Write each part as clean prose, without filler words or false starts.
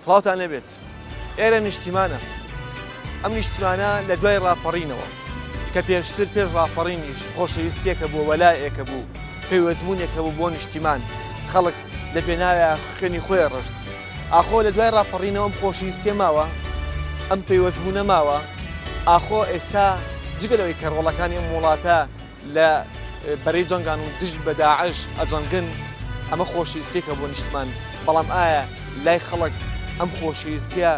سڵاوتان لێبێت ئێرە نیشتیمانە ئەم نیشتیمانە لە دوای ڕاپەڕینەوە کە پێشتر پێش ڕاپەڕینیش خۆشەویستیەکە بوو وەلایەکە بوو پەیوەزمونێکە بوو بۆ نیشتیمان خەڵک لە پێناوی خوێنی خۆی ڕشت ئاخۆ لە دوای ڕاپەڕینەوە ئەم خۆشەویستیە ماوە ئەم پەیوەزبوونە ماوە ئاخۆ ئێستا جگەلەوەی کە ڕۆڵەکانی ئەم وڵاتە لە بەرەی جەنگان و دژ بە داعش ئەجەنگن ئەمە خۆشەویستیەکە بۆ نیشتمان بەڵام ئایا لای خەڵک ئەم خۆشەویستیە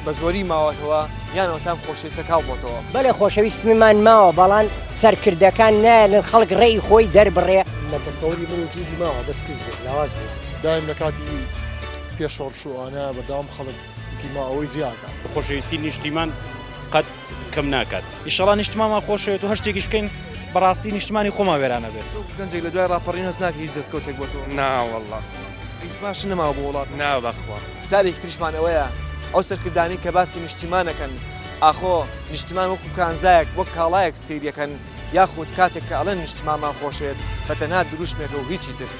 بە زۆری ماوەتەوە یانەوە تام خۆشەویستە کاڵ بۆتەوە بەڵێ خۆشەویستمان ماوە بەڵام سەرکردەکان نایەن خەڵک ڕێی خۆی دەربڕێ لە تەسەوری من وجودی ماوە بەس کەس بێت لاواز بوو دایم لە کاتی پێشەڕشوانە بەدام خەڵکی ماوەی زیادە خۆشەویستی نیشتیمان قەت کەم ناکات ئیشەڵا نیشتمانمان خۆشەوێت و هەشتێکیش بکەین بەڕاستی نیشتمانی خۆمان وێرانە بێت گەنجێک لە دوای ڕاپەڕین هەست ناکە هیچ دەستکەوتێک بۆتەوە ناوەڵڵا هیچماش نەماوە بۆ وڵات ناوەخوا سارێکی تریشمان ئەوەیە ئەو سەرکردانی کە باسی نیشتیمانەکەن ئاخۆ نیشتیمان وەکو کانزایەک وەک کاڵایەک سیریەکەن یاخود کاتێک کە ئەڵەن نیشتیمانمان خۆشێت بەتەنها دروشمێکە و هیچی تر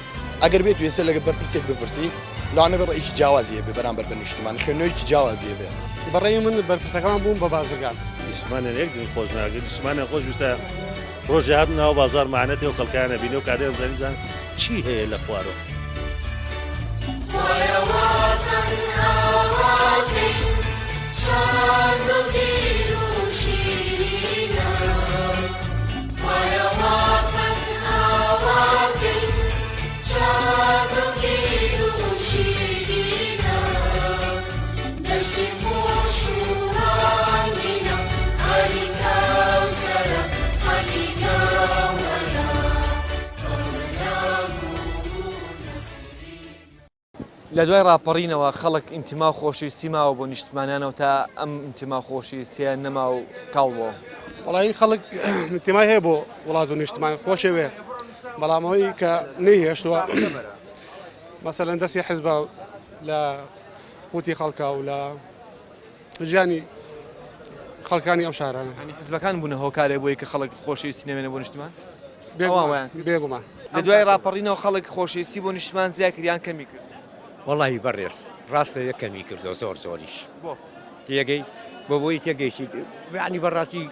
ئەگەر بێت وێسە لەگە بەرپرسێک بپرسی لاانە بە ڕێکی جیاوازیە بێ بەرامبەر بە نیشتیمان خوێنەوەیکی جیاوازیە بێ بەڕێی من بەرپرسەکان بووم بە بازرگان نیشتمانە یەک دن خۆش ناگەن نیشتمانە خۆش ویستە ڕۆژی هاتنەوە بازار معنەتی و خەڵکانە بینێ و کادێ زەریزان چی هەیە لە خوارەوە لە دوای ڕاپەڕینەوە خەڵک ئینتیما و خۆشەویستی ماوە بۆ نیشتمانانەوە تا ئەم ئینتیما خۆشەویستیە نەما و کاڵ بووە وڵی خەڵک تیمای هەیە بۆ وڵات و نیشتمان خۆشەوێ بەڵامەوەی کە نەیهێشتووە مەسەلەن دەستی حیزبە لە قوتی خەڵکە و لە ژیانی خەڵکانی ئەم شارانە حزبەکان بوون هۆکارێک بۆی کە خەڵک خۆشەویستی نەوێنە بۆ نیشتمان بێگومان لە دوای ڕاپەڕینەوە خەڵک خۆشەویستی بۆ نیشتمان زیاد کردیان کەمی کرد وەڵی بەڕێز ڕاستە یەکەمی کردەوە زۆر زۆریش تێگەی بۆ بۆی تێگەیشی ینی بەڕاستی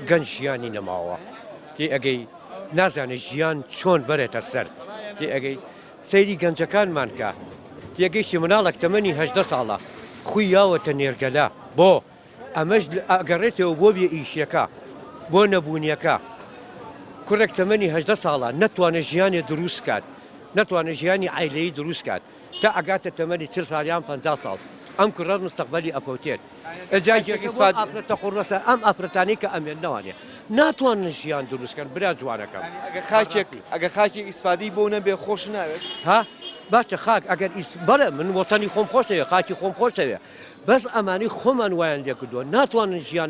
گەنج ژیانی نەماوە تێ ئەگەی نازانێت ژیان چۆن بەرێتە سەر تێ ئەگەی سەیری گەنجەکانمان کە تێگەیشتی مناڵک تەمەنی 18 ساڵە خوی یاوەتە نێرگەلا بۆ ئەمەش ئەگەڕێتەوە بۆ بێ ئیشیەکە بۆ نەبوونیەکە کوڕێک تەمەنی 18 ساڵە نەتوانێت ژیانی دروست کات نەتوانێت ژیانی عیلەیی دروست کات تا ئەگاتە تەمەنی 40 ساڵیان 50 ساڵ ئەم کوڕە مستەقبەلی ئەفەوتێت ئەجاکە قوڕەسە ئەم ئافرەتانی کە ئەمێن نەوانێ ناتوانن ژیان دروستکەن برا جوانەکەم ئەگە خاکی ئیسفادی بۆ نەبێ خۆش ناوێت ها باشە خاک ئەگەر بەڵێ من وەتەنی خۆم خۆشەوێ خاکی خۆم خۆشەوێ بەس ئەمانی خۆمان وایان لێکردووە ناتوانن ژیان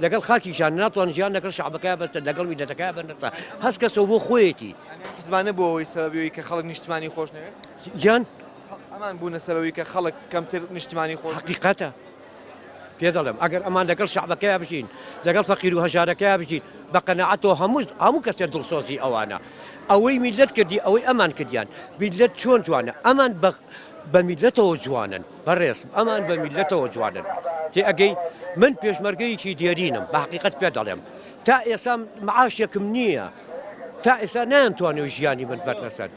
لەگەڵ خاکیشان ناتوان ژیان لەگەڵ شعبەکەی بەستە لەگەڵ ویلەتەکەی بەنەسە هەست کەسەوە بۆ خۆیەتی حزبانە بۆ ئەوەی سەبەبی کە خەڵک نیشتمانی خۆش نەوێت گیان ئەمان بوونە سەبەبی کە خەڵک کەمتر نیشتمانی خۆش حقیقەتە پێ دەڵێم ئەگەر ئەمان لەگەڵ شعبەکەی بژین لەگەڵ فەقیر و هەژارەکەی بژین بە قەنەعەتەوە هەموو کەسێک دڵسۆزی ئەوانە ئەوەی میلەت کردی ئەوەی ئەمان کردیان میلەت چۆن جوانە ئەمان بە میلەتەوە جوانن بەڕێز ئەمان بە میلەتەوە جوانن تێ ئەگەی من پێشمەرگەیەکی دێرینم بە حقیقەت پێ دەڵێم تا ئێستا معاشێکم نییە تا ئێستا نایانتوانێت ژیانی من بەرنەسەر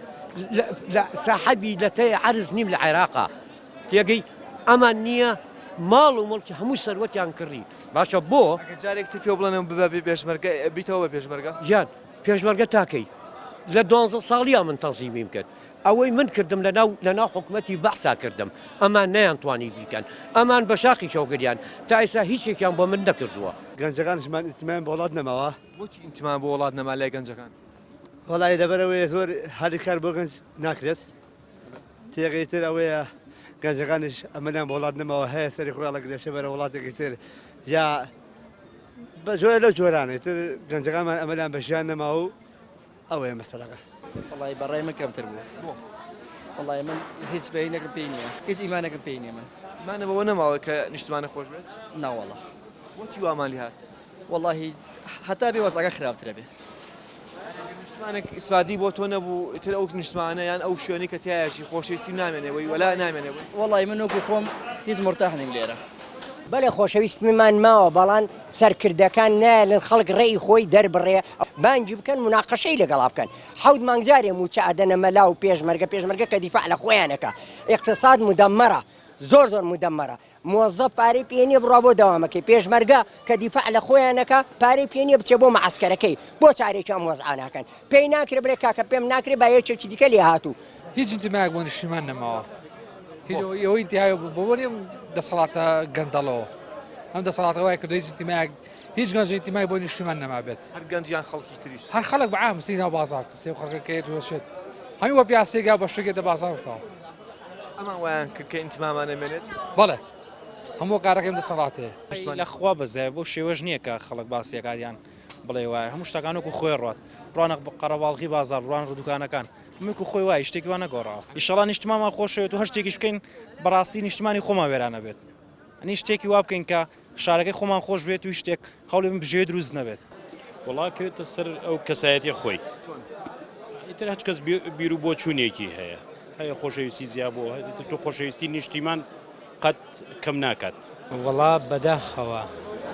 لە ساحەبی لە تەی عەرز نیم لە عێراقا تێگەی ئەمان نییە ماڵ و مڵکی هەموو سەروەتیان کڕی باشە بۆ جارێکتر پێ بڵێنم ببە پێشمەرگە بیتەوە بە پێشمەرگە ژیان پێشمەرگە تاکەی لە 12 ساڵیان من تەنزیمیم کرد ئەوەی من کردم لەناو حکومەتی بەحسا کردم ئەمان نەیانتوانی بیکەن ئەمان بە شاخی شەوگریان تا ئێستا هیچێکیان بۆ من نەکردووە گەنجەکانشمان ئیتیمان بە وڵات نەماوە بۆچی ئینتیمان بۆ وڵات نەما لای گەنجەکان وەڵی دەبەرەوەی زۆر هەری کار بۆ گەنج ناکرێت تێگەی تر ئەوەیە گەنجەکانش ئەمەیان بە وڵات نەماوە هەیە سەری خۆیاڵە گرێشە بەرە وڵاتێکی تر یا بە جۆرە لەو جۆرانێت تر گەنجەکانمان ئەمەیان بە ژیان نەماوە و ئەوەیە مەسەلەکە وڵی بەڕێ من کەمتر بوو وڵی من هیچ بەینەکەم پێی نییە هیچ ئیمانەکەم پێی نییە من مانە بەوە نەماوە کە نیشتمانە خۆش بێت ناوەڵە بۆچی وامالی هات واللهی هەتا بێ وەسەکە خراپترە بێ نیشتمانێک ئیسفادی بۆ تۆ نەبوو ئیتر ئەو نیشتمانە یان ئەو شوێنی کە تایەشی خۆشەویستی نامێنێەوەی وەلا نامێنێەوەی والله من وەکو خۆم هیچ مرتاح نیم لێرە بەڵێ خۆشەویستمان ماوە بەڵام سەرکردەکان نایلن خەڵک ڕێی خۆی دەربڕێ بانگی بکەن مناقەشەی لەگەڵا بکەن حەوت مانگجارێ موچە ئەدەنە مەلا و پێشمەرگە کە دیفاع لە خۆیانەکە اقتصاد مدەمەرە زۆر مدەمەرە موظف پارەی پێنیە بڕوا بۆ دەوامەکەی پێشمەرگە کە دیفاع لە خۆیانەکە پارەی پێنیە بچێ بۆ مەعسکەرەکەی بۆ چارێکی ئەم وەزعا ناکەن پێی ناکرێ بڵێ کاکە پێم ناکرێ با یەکێکی دیکە لێ هاتوو هیچ انتماک بۆ نیشتیمان نەماوە ئەوەی انتهای بۆ دەسەڵاتە گەندەڵەوە ئەم دەسەڵاتە وایە کە هیچ انتماک هیچ گەنج انتمای بۆ نیشتیمان نەمابێت هەر گەنجیان خەڵکی تریش هەر خەڵک بەعام سینە بازار قسەی خەڵکەکەیت وەشێت هەمی وە پیاسێگا بە شتێکێتە بازارەوە ئەمان وایان کە ئینتیمامان نەمێنێت بەڵێ هەموو کارەکەم دەسەڵاتەیە لەخوا بەزای بۆ شێوەژ نییە کە خەڵک باسیەکانیان بڵێ وایە هەموو شتەکانوەکو خۆی ڕات ڕوانە قەرەباڵغی بازار ڕوان ڕدوکانەکان هەمووکو خۆی وای شتێکی وان نەگۆڕاوە ئیشەڵا نیشتمامان خۆشەوێت و هەر شتێکیش بکەین بەڕاستی نیشتمانی خۆمان وێرانە بێت ئەنی شتێکی وا بکەین کە شارەکەی خۆمان خۆش بێت و شتێک هەوڵێ من بژێ دروست نەبێت وڵاکەوێتە سەر ئەو کەسایەتی خۆی ئیتر هەچ کەس بیر و بۆ چوونێکی هەیە خۆشەویستی زیاد بۆ تۆ خۆشەویستی نیشتیمان قەت کەم ناکات وەڵا بەداخەوە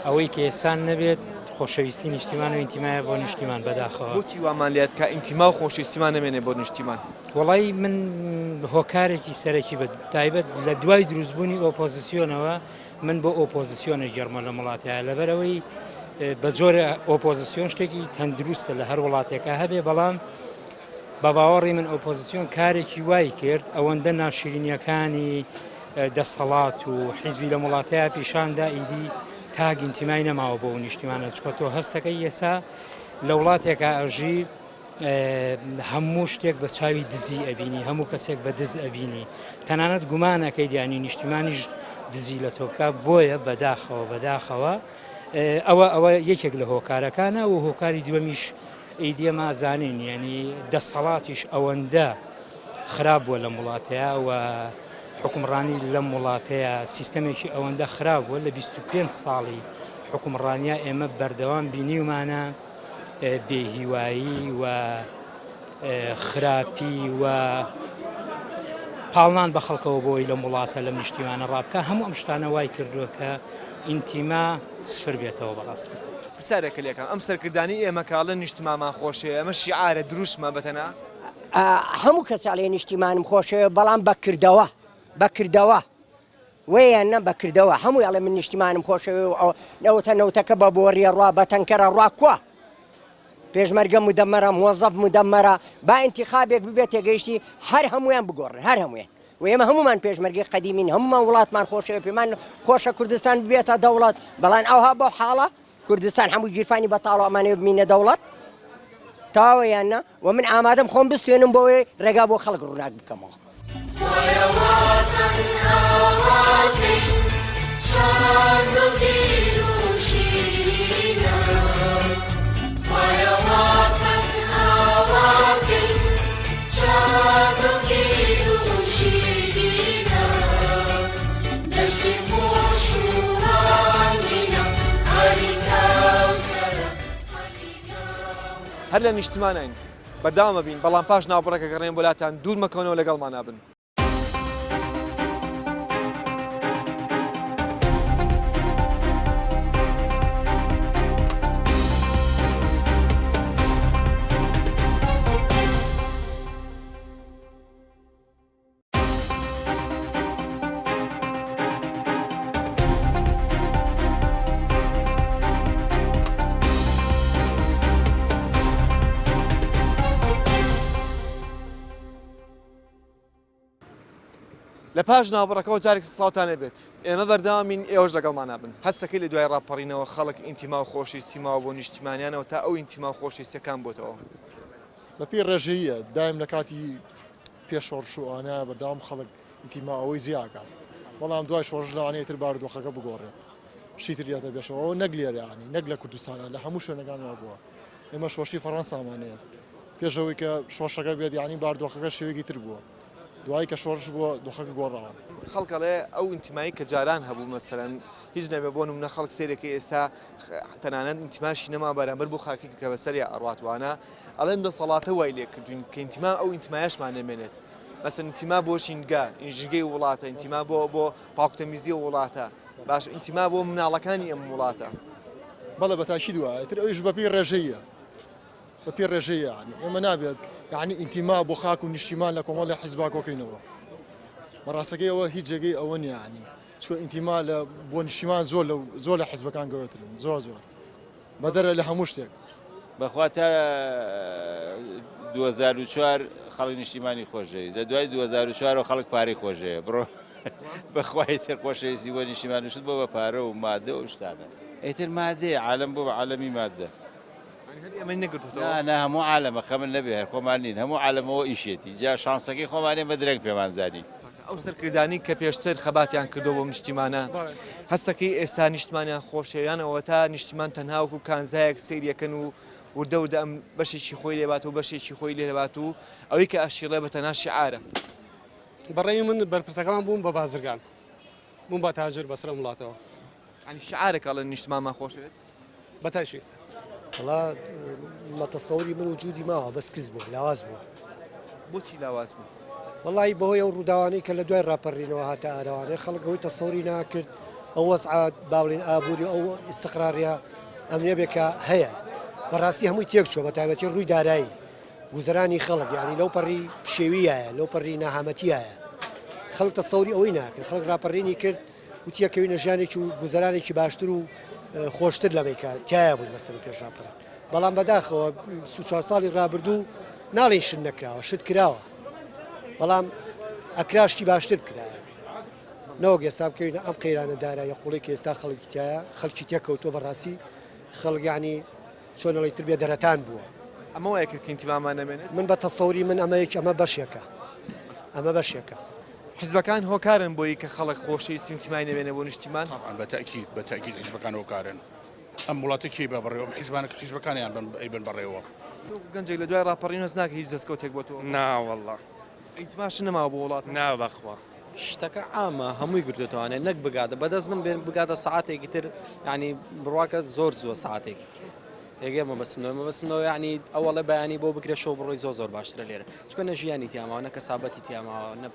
ئەوەی کە ئێسان نەبێت خۆشەویستی نیشتیمان و ئینتیمایە بۆ نیشتیمان بەداخەوە بۆچی وامان لێت کە ئینتیما و خۆشەویستیمان نەمێنێ بۆ نیشتیمان وەڵی من هۆکارێکی سەرەکی بە تایبەت لە دوای دروستبوونی ئۆپۆزیسیۆنەوە من بۆ ئۆپۆزیسیۆنە جەرمە لە وڵاتەیە لەبەرەوەی بە جۆرە ئۆپۆزیسیۆن شتێکی تەندروستە لە هەر وڵاتێکە هەبێ بەڵام بە باوەڕی من ئۆپۆزیسیۆن کارێکی وای کرد ئەوەندە ناشرینیەکانی دەسەڵات و حیزبی لە وڵاتەیە پیشاندا ئیدی تاگ ئینتیمای نەماوە بۆ نیشتیمانە چکە تۆ هەستەکەی ئێسا لە وڵاتێکە ئەژی هەموو شتێک بە چاوی دزی ئەبینی هەموو کەسێک بە دز ئەبینی تەنانەت گومانەکەی دیانی نیشتیمانیش دزی لە تۆکە بۆیە بەداخەوە ئەوە یەکێک لە هۆکارەکانە و هۆکاری دووەمیش ئیدێمە زانین یعنی دەسەڵاتیش ئەوەندە خراپ بووە لە وڵاتەیە و حکومڕانی لەم وڵاتەیە سیستەمێکی ئەوەندە خراپ بووە لە 25 ساڵی حکومڕانیە ئێمە بەردەوام بینیومانە بێهیوایی و خراپی و پاڵنان بە خەڵکەوە بۆی لە وڵاتە لەم نیشتیمانە ڕابکە هەموو ئەم شتانە وای کردووە کە ئینتیما سفر بێتەوە بەڕاستی پرسیارێکە لێکم ئەم سەرکردانی ئێمە کاڵە نیشتمامان خۆشەیە ئەمە شیعارە دروستمە بەتەنە هەموو کەساڵێ نیشتیمانم خۆشەوە بەڵام بەکردەوە ویان نە بەکردەوە هەموو ئەڵێ من نیشتیمانم خۆشەوە و نەوتەکە بە بۆڕیە ڕوا بە تەنکەرە ڕاکووە پێشمەرگە مدەمەرە موظف مدەمەرە با ئینتیخابێک ببێت تێگەیشتی هەر هەمویان بگۆڕن هەر هەموێن و ئێمە هەمومان پێشمەرگی قەدیمین هەمومان وڵاتمان خۆشەوە پێمان خۆشە کوردستان ببێتە دەوڵەت بەڵام ئەوها بۆ حاڵە کوردستان هەموو گیرفانی بەتاڵ ئەمانەوە بمینە دەوڵەت تاوەیاننا و من ئامادەم خۆم بستوێنم بۆی ڕێگا بۆ خەڵک ڕووناک بکەمەوە هەر لە نیشتمانین بەرداوامە بین بەڵام پاش ناوبڕێکە گەڕێن وڵاتان دوور مەکەونەوە لەگەڵمان نابن لە پاش ناوبڕەکەەوە جارێک سڵاوتانە بێت ئێمە بەرداوامین ئێوەش لەگەڵمان نابن هەستەکەی لە دوای ڕاپەڕینەوە خەڵک ئینتیما و خۆشەویستی ماوە بۆ نیشتیمانیانەوە تا ئەو ئینتیما و خۆشەویستیەکان بۆتەوە بەپی ڕێژەیە دایم لە کاتی پێشۆڕشوانە بەرداوام خەڵک ئینتیما ئەوەی زیاکات بەڵام دوای شۆڕژ لەوانەیەتر بارودۆخەکە بگۆڕێت شیتریاتە بێشەوە نەک لێرەیانی نەک لە کوردستانە لە هەموو شوێنەکانەوە بووە ئێمە شۆشی فەڕەنسامانەیە پێشەوەی کە شۆشەکە بێت یانی باردۆخەکە شێوەیەکی تر بووە دوای کە شۆڕش بووە دۆخەکە گۆڕاوە. خەڵکەڵێ ئەو ئینتیمایی کە جاران هەبوو مەسەرەن هیچ نەبێ بۆ نمونە خەڵک سێرێکی ئێستا تەنانەت ئینتیماشی نەما بەرامبەر بۆ خاکی کە بەسەری ئەڕاتوانە ئەڵێن دەسەڵاتە وای لێ کردوین کە ئینتیما ئەو ئینتیمایەشمان نەمێنێت مەسەن ئینتیما بۆ شینگا ئینژگەی وڵاتە ئینتیما بۆ پاکتەمیزی وڵاتە باش ئینتیما بۆ مناڵەکانی ئەم وڵاتە بەڵێ بەتاشی دوایە تر ئەویش بەپی ڕێژەیە بەپی ڕێژەیە ئێمە نابێت یعنی ئینتیما بۆ خاک و نیشتیمان لە کۆمەڵی حیزباکۆکەینەوە بەڕاستەکەی ئەوە هیچ جێگەی ئەوە نیانی چکە ئینتیما لە بۆ نیشتیمان زۆر لە حیزبەکان گەورەترن زۆر بەدەرە لە هەموو شتێک بەخوا تا 2004 خەڵک نیشتیمانی خۆشەویست لە دوای 2004 خەڵک پارەی خۆشەیە بڕۆ بەخوای تر خۆشەویستی بۆ نیشتیمانیشت بۆ بە پارە و مادە و شتانە ئیتر مادەیە عالەم بۆ بە عالەمی مادە نه هەموو عالەمە خەمن نەبێ هەر خۆمان نین هەموو عالەمەوە ئیشێتی جا شانسەکەی خۆمانێ بە درەنگ پێمانزانی ئەو سەرکردانی کە پێشتر خەباتیان کردو بۆ نیشتیمانە هەستەکەی ئێستا نیشتمانیان خۆشەویانەوە تا نیشتیمان تەنهاوەکو کانزایەک سیریەکەن و وردە ئەم بەشێکی خۆی لێبات و بەشێکی خۆی لێبات و ئەوەی کە ئەشیڵێ بە تەنها شیعارە بەڕێی من بەرپرسەکەمان بووم بە بازرگان بووم بە تاجر بەسرە وڵاتەوە ینی شیعارێکە لە نیشتمانمان خۆشەوێت بەتاشیت والله مەتەسەوری من وجودی ماوە بەس کز بوو لاواز بوو بۆچی لاواز بوو والله بەهۆی ئەو ڕووداوانەی کە لە دوای ڕاپەڕینەوە هاتە ئارەوانەی خەڵک هۆی تەسەوری ناکرد ئەو وەزعات باڵین ئابووری ئەو ئیستقراریە ئەمنیە بێکە هەیە بەڕاستی هەمووی تێک چوە بە تایبەتی ڕووی دارایی گوزەرانی خەڵک یعنی لەو پەڕی پشێویایە لەو پەڕی ناهامەتیایە خەڵک تەسەوری ئەوەی ناکرد خەڵک ڕاپەڕینی کرد وتیەکەوی نەژیانێکی و گوزەرانێکی باشتر و خۆشتر لەمەیکە تایە بووین مەسەڵ پێش ڕاپەڕ بەڵام بەداخەوە 4 ساڵی ڕابردوو ناڵێن شت نەکراوە شت کراوە بەڵام ئەکراشتی باشتر کرایە نەوەک ئێستا بکەوینە ئەم قەیرانە دارایە قوڵێکی ئێستا خەڵکی تایە خەڵکی تێکەوتۆ بەڕاستی خەڵک یعنی چۆنەڵی تر بێ دەرەتان بووە ئەمە وایە کرد کە ئینتیمامان نەمێنێت من بە تەسەوری من ئەمە بەشێکە ئەمە بەشێکە حیزبەکان هۆکارن بۆی کە خەڵک خۆشەویستی ئینتیمای نەبێنێ بۆ نیشتیمان بەتەکید حیزبەکان هۆکارن ئەم وڵاتێکی بە بەڕێوە حیزبەکانیان بن بەڕێوە گەنجێک لە دوای ڕاپەڕین هەست ناکە هیچ دەستکەوتێک بۆ تۆ ناوەڵڵا ئینتیماش نەماوە بۆ وڵات ناوەخوا شتەکە عامە هەمووی گردوێتوانێت نەک بگاتە بەدەست من بگاتە ساعتێکی تر ینی بڕواکە زۆر ساعتێکی یەگەمە بەسمەوە ینی ئەوەڵە بەیانی بۆ بکرێت شەو بڕۆی زۆر باشترە لێرە چکە نە ژیانی تیاماوە نە کەسابەتی تیاماوە نە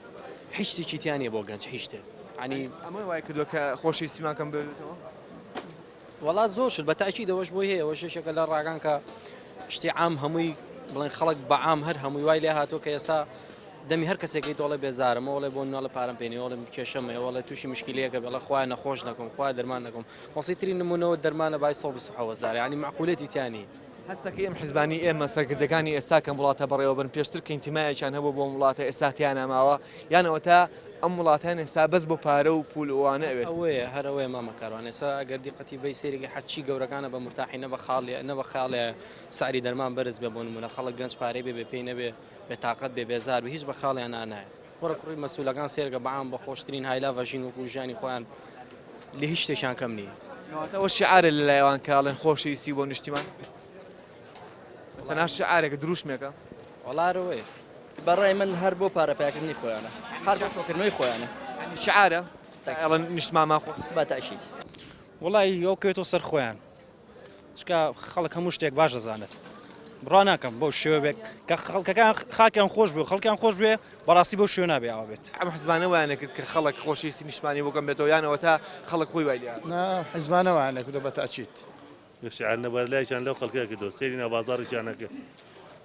هیچ تیانێ بۆ گەنج هیچ شتێک ینی ئەمە وای کردووە کە خۆشەویستیمانکەم بێتەوە وڵا زۆر شت بە تاکی دەوەش بۆ هەیە ئەوە شێشێکە لە ڕاگان کە شتی عام هەمووی بڵێن خەڵک بە عام هەر هەمووی وای لێ هاتووە کە ئێستا دەمی هەر کەسێکی دۆڵێ بێزارمە وڵێ بۆ ناڵە پارەم پێێنی وڵێ کێشەمە وڵێ تووشی مشکلەیەکە بێڵە خوای نەخۆش نەکەم خوای دەرمان نەکەم وەسیترین نمونەوە دەرمانە بای 120 ینی معقولەتی تیانی هەستەکەی ئەم حیزبانی ئێمە سەرکردەکانی ئێستا کەم وڵاتە بەڕێوە بن پێشتر کە ئینتیمایەکیان هەبوو بۆ وڵاتە ئێستاتیان ناماوە یانەوە تا ئەم وڵاتیان ئێستا بەس بۆ پارە و پول ئەوانە ئەوێت ئەوەیە هەرەوەی مامەکاران ئێستا ئەگەر دیقەتی بەی سێرێکی حەچی گەورەکانە بە مرتاحی نەبە خاڵێ ساری دەرمان بەرز بێ بۆ نمونە خەڵک گەنج پارەی بێ پێی نەبێ بێتاقەت بێ بێزار بە هیچ بە خاڵیان نانایە وەرە کوڕی مەسوولەکان سێرگە بەعام بە خۆشترین هایلا ڤژین وەکو ژیانی خۆیان لە هیچ شتێکیان کەم نییە ئەوە شیعارە لەلایەوان کاڵێن خۆشەویستی بۆ نیشتیمان تەنها شیعارێکە دروشمێکە وەڵارەوەی بەڕای من هەر بۆ پارەپیاکردنی خۆیانە هەر بۆ کۆکردنەوەی خۆیانە شیعارە ئەڵەن نیشتمامان خۆ بەتاشیت وڵی ئەو کەوێتەوە سەر خۆیان چکە خەڵک هەموو شتێک باش دەزانێت بڕا ناکەم بۆ شێوەبێک کە خەڵکەکان خاکیان خۆش بێ خەڵکیان خۆش بێ بەڕاستی بۆ شوێ نابێ ئەوە بێت ئەم حزبانە وایانە کرد کە خەڵک خۆشەویستی نیشتمانی بۆکەم بێتەوە یانەوە تا خەڵک خۆی وای لێ حیزبانەوانە کردو بەتەکید شعار نەبەرلایشان لەو خەڵکە کردو سێری ناوبازاڕێکیانەکە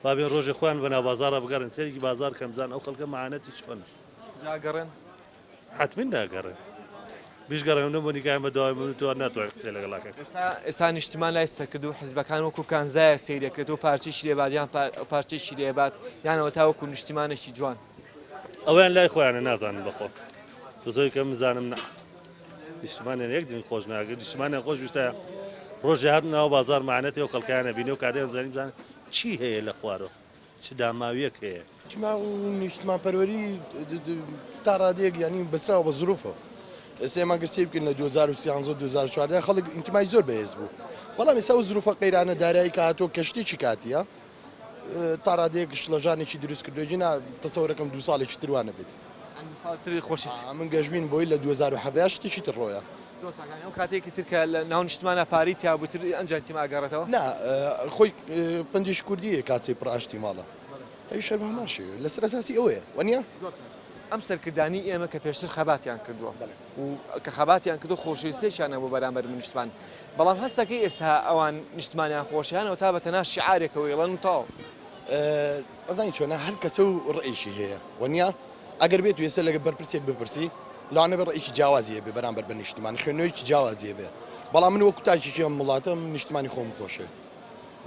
بابێن ڕۆژێ خۆیان بە ناوبازارە بگەڕن سێرێکی بازار کەمزان ئەو خەڵکە مەعانەتی چۆن جاگەڕێن حتمین داگەڕێن بیشگەڕێن نەبوونی کایان بە دوای من تۆ ناتوانێت قسەی لەگەڵاکە ئێستا نیشتمان لای سەرکردو حزبەکان وەکو کانزایە سەیرەکرێت و پارچەیەکی لێبات یان پارچەیەکی لێبات یانەوە تا وەکو نیشتیمانێکی جوان ئەویان لای خۆیانە نازانن بەخۆ زۆی کە مزانم نیشتمانیان یەک دین خۆش ناگرێت نیشتمانیان خۆش ویستە ڕۆژی هات ناو بازار معنەتی و خەڵکیانە بینێ و کاتێن زانیم بزانن چی هەیە لە خوارەوە چ داماویەک هەیە نیشتمان پەروەری تا ڕادەیەک ینی بەسراوە بە زروفە ئێستا گرسی بکەین لە 2013 خەڵک ئینتیمای زۆر بەهێز بوو بەڵام ئێستا زروفە قەیرانە دارایی کە هاتۆ کەشتێکی کاتیە 2013 2014 خەڵک ئینتیمای زۆر بەهێز بوو بەڵام ئێستا ئەو زروفە قەیرانە دارایی کە هاتۆ کەشتێکی کاتیە تا ڕادەیەک شڵەژانێکی دروست کردوێژینا تەسەورەکەم 2 ساڵێکی تروانە بێت تری خۆشی من گەژبین بۆی لە 2017 شتێکی تر ڕۆیە ئەو کاتێکی تر کە لە ناو نیشتمانە پاری تیابووتر ئەنجام تیما ئەگەڕێتەوە نا خۆی پندیش کوردیە کاتێ پڕاشتی ماڵە ئەوی شەر ماشی لەسەر ئەساسی ئەوەیە وەنیە ئەم سەرکردانی ئێمە کە پێشتر خەباتیان کردووە و کە خەباتیان کردو خۆشەویستیشانە بۆ بەرامبەر نیشتمان بەڵام هەستەکەی ئێستا ئەوان نیشتمانیان خۆشیانەوە تا بەتەنیا شعارێکەوە ئێڵەن و تاو ئەزانی چۆنە هەر کەسە و ڕئیشی هەیە وەنیە ئەگەر بێت وێسە لەگە بەرپرسێک بپرسی لاانە بە ڕئیشی جیاوازیە بێ بەرامبەر بە نیشتمان خوێنەوەیکی جیاوازیە بێ بەڵام من وەکو تاجێکی ئەم وڵاتە نیشتمانی خۆم خۆشێ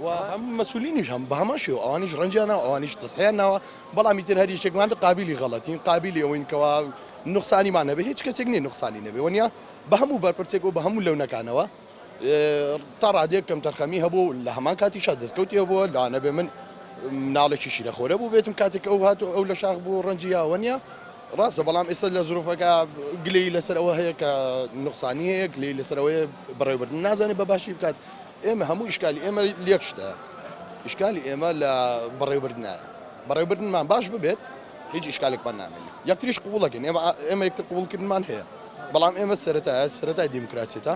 هەم مەسولینیش هەم بە هەماشی و ئەوانیش ڕەنجیانەوە ئەوانیش تەسحیان ناوە بەڵامی تر هەر یەکێکمان قابلی غەڵەتین قابلی ئەوەین کەوا نوقسانیمان نەبێ هیچ کەسێک نیە نوقسانی نەبێ وەنیە بە هەموو بەرپرسێک و بە هەموو لەونەکانەوە تا ڕادێک کەم تەرخەمی هەبوو لە هەمان کاتیشا دەستکەوتی بووە لاانە بێ من مناڵێکی شیرەخۆرە بوو بێتم کاتێک ئەو هاتو ئەو لە شاخ بوو ڕەنجیا وەنیە ڕاستە بەڵام ئێستا لە زروفەکە گلەی لەسەرەوە هەیە کە نوقسانی هەیە گلەی لەسەرەوەی بەڕێوەبردن نازانێت بە باشی بکات ئێمە هەموو ئیشکالی ئێمە لێک شتە ئیشکالی ئێمە لە بەڕێوەبردنایە بەڕێوەبردنمان باش ببێت هیچ ئیشکالێکمان نامێنێت یەکتریش قوڵەکەن ئێمە یەکتر قوڵکردمان هەیە بەڵام ئێمە سەرەتای دیموکراسیێتە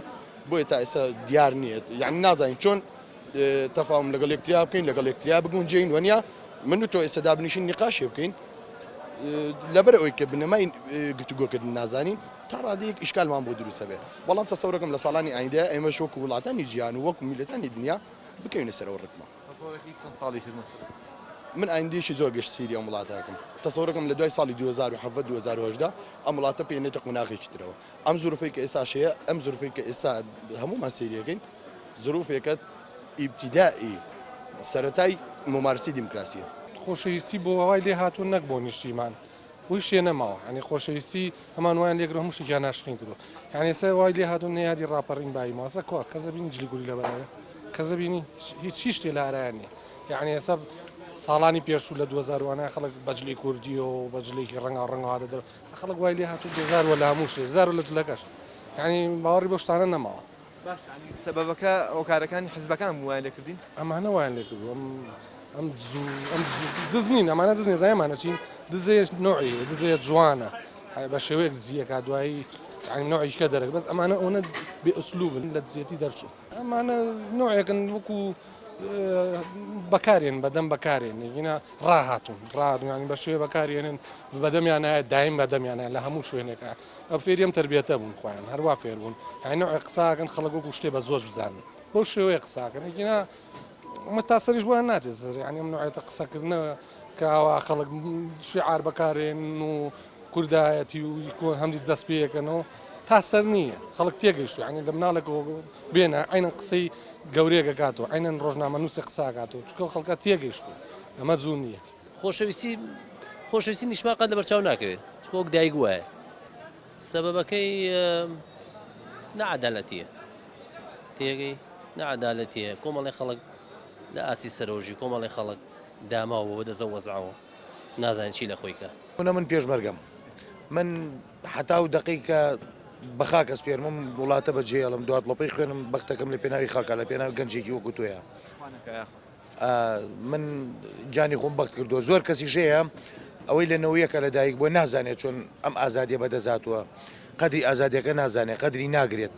بۆیە تا ئێستا دیار نییە یعنی نازانین چۆن تەفاهم لەگەڵ یەکتریا بکەین لەگەڵ یەکتریا بگونجین وەنیە من و تۆ ئێستا دابنیشین نیقاشێ بکەین لەبەر ئەوەی کە بنەمای گفتوگۆکردن نازانین تا ڕادەیەک ئیشکالمان بۆ دروستە بێ بەڵام تەسەورەکەم لە ساڵانی ئایندە ئێمە شۆک وڵاتانی جیهان و وەکو میلەتانی دنیا بکەینە سەرەوە ڕێکمان من ئایندێکی زۆر گەشت سیری ئەم وڵاتەکەم تەسەورەکەم لە دوای ساڵی 2017 2010 ئەم وڵاتە پێێنێتە قوناغێکی ترەوە ئەم زروفەی کە ئێستاشەیە ئەم زروفەی کە ئێستا هەمومان سریەکەین زروفێکە ئیبتیدائی سەرەتای ممارسی دیموکراسیە خۆشەویستی بۆ ئەوای لێ هاتوون نەک بۆ نیشتیمان وی شێ نەماوە ینی خۆشەویستی هەمان وایان لێگرە هەمووشی جا ناشرین کردو یعنی سە وای لێ هاتوون نەیادی ڕاپەڕین بای ماسە کۆ کەسە بینی جلی گولی لەبەرەوە کەسە بینی هیچ شتێ لە ئارایان نیە یعنی ئێستا ساڵانی پێشوو لە 2000 خەڵک بەجلی کوردی و بەجلێکی ڕەنگە دەر خەڵک وای لێ هاتوو دێزار وە لە هەموو شێ زار لە جلەکەش یعنی باوەڕی بۆ شتانە نەماوە سەبەبەکە ئەو کارەکانی حزبەکان وایان لێکردین ئەمانە وایان لێ کردو ئەم دزنین ئەمانە دزنی زایمانە چین دزێ نوعی دزێ جوانە بە شێوەیەک زیەکە دوایی ینی نوعیشکە دەرەک بەس ئەمانە ئەوە بێ ئوسلوبن لە دزیەتی دەرچوو ئەمانە نوعێکن وەکو بەکارێن بەدەم بەکارێن یینە ڕاهاتون ڕادنیانی بە شوێ بەکارێنن بەدەمیانایە دایم بەدەمیانە لە هەموو شوێنێکە ئەو فێریم تربیەتە بوون خۆیان هەروە فێر بوون نوع قساکەن خەڵک وەکو شتێ بە زۆر بزانن بۆ شێوەیە قساکەن یینە متاسەریش بۆیان ناچێت ینی ئەم نوعێتە قسەکردنەوە کەوا خەڵک شعار بەکارێن و کوردایەتی و کۆن هەمدی دەست پێەکەنەوە تاسەر نییە خەڵک تێگەیشت ینی لە مناڵێکەوە بێنە عینە قسەی گەورەیەکە کاتەوە عینەن ڕۆژنامە نووسی قساکاتەوە چکە خەڵکە تێگەیشت ئەمە زوو نییە خۆشەویستی نیشمان قەت لە بەرچاو ناکەوێت چکۆک دایک وایە سەبەبەکەی نەعەدالەتیە تێگەی نەعەدالەتیە کۆمەڵی خەڵک لە ئاسی سەرۆژی کۆمەڵی خەڵک داماوە بە دەزە وەزعەوە نازانین چی لە خۆیکە من پێشمەرگەم من حتا و دقیقە بەخا کەس پێرمم وڵاتە بەجێڵم دوات لۆپەی خوێنم بەختەکەم لە پێناوی خاکە لە پێناوی گەنجێکی وەکو تۆیە من گیانی خۆم بەخت کردو زۆر کەسی ژەیە ئەوەی لەنەوەیەکە لەدایک بۆ نازانێت چۆن ئەم ئازادیە بەدەزاتوە قەدری ئازادیەکە نازانێت قەدری ناگرێت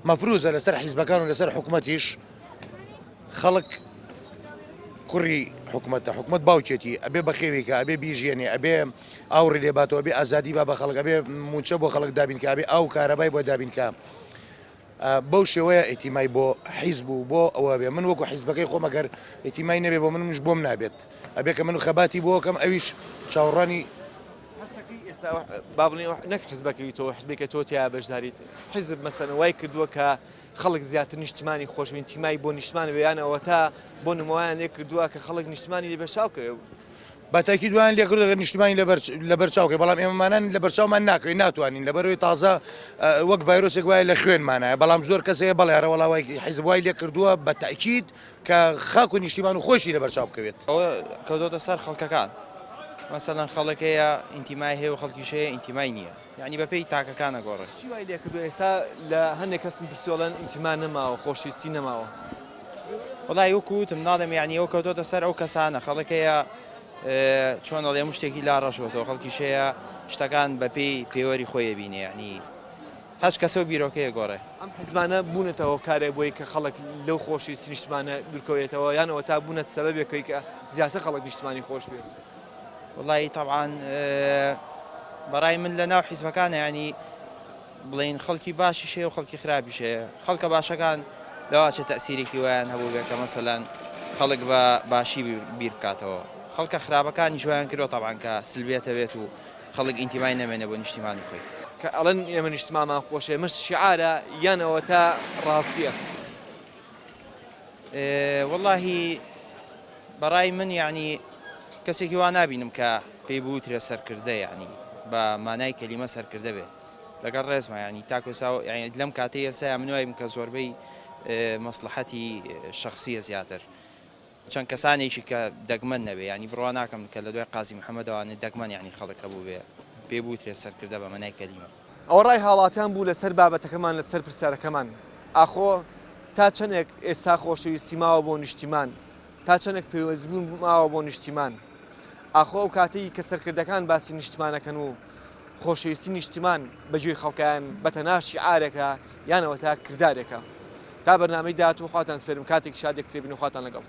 مەفروزە لەسەر حیزبەکان و لەسەر حکوومەتیش خەڵک کوڕی حکوومەتە حکوومەت باوکێتی ئەبێ بەخێوێکە ئەبێ بیژێنێ ئەبێ ئاوڕێ لێباتەوە بێ ئازادی با بە خەڵک ئەبێ موچە بۆ خەڵک دابینکە ئەبێ ئاو کارەبای بۆ دابینکە بەو شێوەیە ئیتیمای بۆ حیزب بوو بۆ ئەوە بێ من وەکو حیزبەکەی خۆمەگەر ئیتیمای نەبێ بۆ منش بۆم نابێت ئەبێ کە من خەباتی بۆکەم ئەویش چاوەڕانی با بڵێ نەک حزبەکەی تۆ حزبێکە تۆ تیا بەشداریت حزب مەسەن وای کردووە کە خەڵک زیاتر نیشتمانی خۆشببین تیمای بۆ نیشتمان بێیانەوە تا بۆ نمایان لێ کردووە کە خەڵک نیشتمانی لێ بەشاوکە بەتاکی دوان لێ کردو نیشتمانی لە بەرچاوکە بەڵام ئێمەمانان لە بەرچاومان ناکەین ناتوانین لەبەرەوەی تازە وەک ڤایرۆسێک وایە لە خوێنمانایە بەڵام زۆر کەسەیە بەڵێ هەرەوەڵاوای حیزب وای لێ کردووە بە تاکید کە خاک و نیشتیمان و خۆشی لە بەرچاو بکەوێت ئەوە کەوتۆتە سەر خەڵکەکان مثلا خەڵکەیە ئینتیمای هەیە و خەڵکیشەیە ئینتیمای نییە یعنی بەپێی تاکەکانە گۆڕێت چی وای لێ کردو ئێستا لە هەندێک کەسم پرسیۆڵەن ئینتیما نەماوە خۆشویستی نەماوە وڵی وەکوتم نادەم یعنی ئەو کەوتۆتە سەر ئەو کەسانە خەڵکەیە چۆن ئەڵێ شتێکی لا ڕەشوەتەوە خەڵکیشەیە شتەکان بەپێی پێوەری خۆی بینێ یعنی هەش کەسە و بیرۆکەیە گۆڕێ ئەم حیزبانە بوونێتەوە کارێک بۆی کە خەڵک لەو خۆشویستی نیشتمانە دوورکەوێتەوە یانەوە تا بوونەت سەبەبێکەوەی کە زیاتر خەڵک نیشتمانی خۆش بێت وڵی طبعاان بەڕای من لە ناو حیزبەکانە ینی بڵین خەڵکی باشی شێ و خەڵکی خراپی شێ خەڵکە باشەکان لەواچە تەسیرێکی ویان هەبوو بێت کە مەسەلەن خەڵک بە باشی بیر بکاتەوە خەڵکە خراپەکانی جویان کردەوە طبعاان کە سلبێتە بێت و خەڵک ئینتیمای نەمێنێ بۆ نیشتیمانی خۆی کە ئەڵەن ئێمە نیشتمامان خۆشێ مەش شعارە یانەوە تا ڕاستیە واللهی بەڕای من یعنی کەسێکی وا نبینم کە پێی بوترێ سەرکردە یعنی بە مانای کەلیمە سەرکردە بێت لەگەڵ ڕێزمە ینی تاکۆسا لەم کاتەی ئێستا منوایم کە زۆربەی مەسلحەتی شخصیە زیاتر چەند کەسانێکی کە دەگمەن نەبێ ینی بڕوا ناکەم کە لە دوای قازی محەممەدەوانێت دەگمەن یعنی خەڵک هەبوو بێ پێ بوترێ سەرکردە بە مەنای کەلیمە ئەوە ڕای هاڵاتیان بوو لەسەر بابەتەکەمان لەسەر پرسیارەکەمان ئاخۆ تا چەندێک ئێستا خۆشەویستی ماوە بۆ نیشتیمان تا چەندێک پێوەستبوون ماوە بۆ نیشتیمان ئاخۆ ئەو کاتەی کە سەرکردەکان باسی نیشتمانەکەن و خۆشەویستی نیشتیمان بەگوێی خەڵکیان بەتەنها شیعارێکە یانەوە تا کردارێکە تا بەرنامەی داهاتوو خواتان سپێرم کاتێک شادێک ترێبین و خواتان لەگەڵ